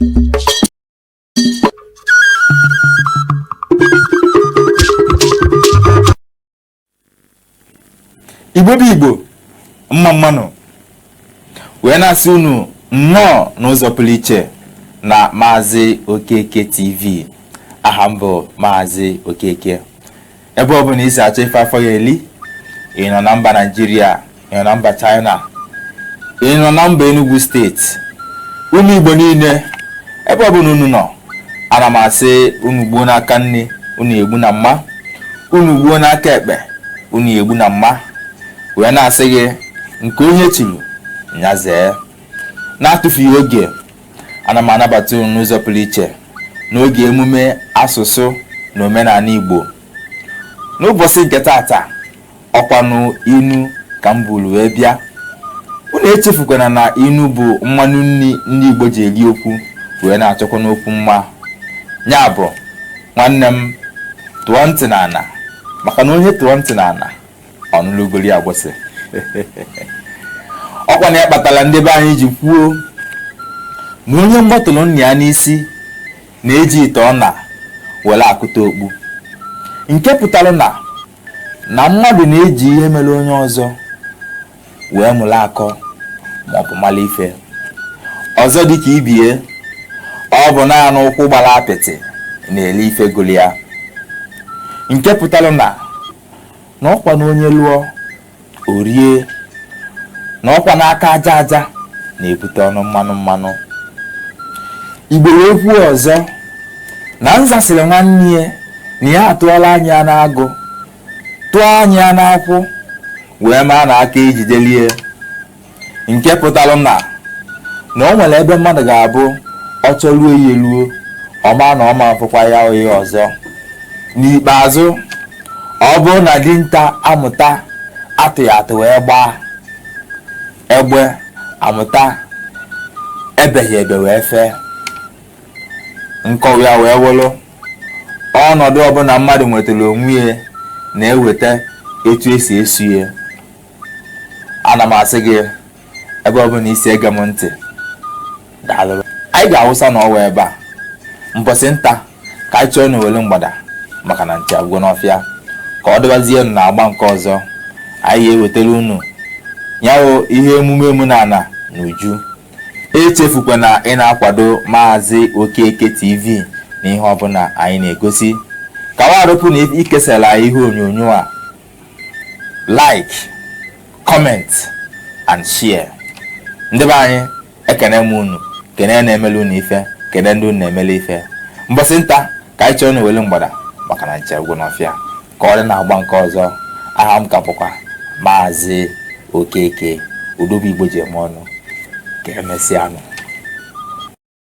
Igbo mmanụ wee na-asị unu nnọọ n'ụzọ pụrụ iche na Maazị Okeke TV. Aha m bụ Maazị Okeke. Ebe ọ bụla isi achọ ife afọ ya eli, ị nọ na mba Nigeria, ị nọ na mba China, ị nọ na mba Enugu steeti, unu Igbo niile, ebe ọ bụla unu nọ, ana m asị unu gbuo n'aka nne, unu egbu na mma, unu gbuo n'aka ekpe, unu egbu na mma. Wee na-asị gị nke onye chiri nya zee. Na-atụfughị oge, ana m anabata unu n'ụzọ pụrụ iche n'oge emume asụsụ na omenala Igbo. N'ụbọchị nke taata, ọkwanụ inu ka m buru wee bịa. Unu echefukwana na inu bụ mmanụ nri ndị Igbo ji eri okwu wee na-achọkwa n'okwu mma. Ya bụ nwanne m, tụọ ntị n'ala, maka na onye tụọ ntị n'ala ọnụlugori agbụsị. Ọkwa na ya kpatara ndị be anyị ji kwuo na onye mgbatụrụ nna ya n'isi na-eji ite ọna were akụta okpu, nke pụtara na mmadụ na-eji ihe mere onye ọzọ wee mụrụ akọ maọbụ mara ife ọzọ dịka ibie. Ọ bụ naanị ụkwụ gbara apịtị na-ele ife gụrụ ya, nke pụtara na ọkwa na onye lụọ orie, na ọkwa n'aka aja aja na-ebute ọnụ mmanụ. Igbo wee kwuo ọzọ na nzasịrị nwanne ya na ya atụọla anya n'agụ, tụọ anya n'akwụ, wee maa na aka ejidelie, nke pụtara na o nwere ebe mmadụ ga-abụ ọ chọruo ya eluo, ọma na ọma afụkwa ya oyi ọzọ. N'ikpeazụ, ọ bụrụ na dinta amụta atụghị atụ wee gbaa egbe, amụta ebeghị ebe wee fee, nkọwa ya wee wụrụ ọnọdụ ọbụla mmadụ nwetara onwe ya na-eweta etu esi esu ya. Ana m asị gị, ebe ọbụla isi ege m ntị, daalụ. Anyị ga-awụsa n'ọwa ebe a mbọsị nta ka anyị chọọ n'owere mgbada, maka na ntị agwụ n'ọfịa. Ka ọ dịbazie na agba nke ọzọ, anyị ewetara unu nyawo ihe emume omenala n'uju. Echefukwa na ị na-akwado Maazị Okeke TV na ihe ọbụla anyị na-egosi. Ka warụpụ na ikesara ihe onyonyo a, like, comment and share. Ndị be anyị, ekene m unu, kene na-emelu unu ife, kene ndị unu na-emelu ife. Mbọsị nta ka anyị chọọ n'owere mgbada, maka na nche agwụ n'ọfịa. Ka ọ dị na-agba nke ọzọ, aha m ka bụkwa Maazị Okeke, Udobe Igbo ji eme ọnụ. Ka emesịa nụ.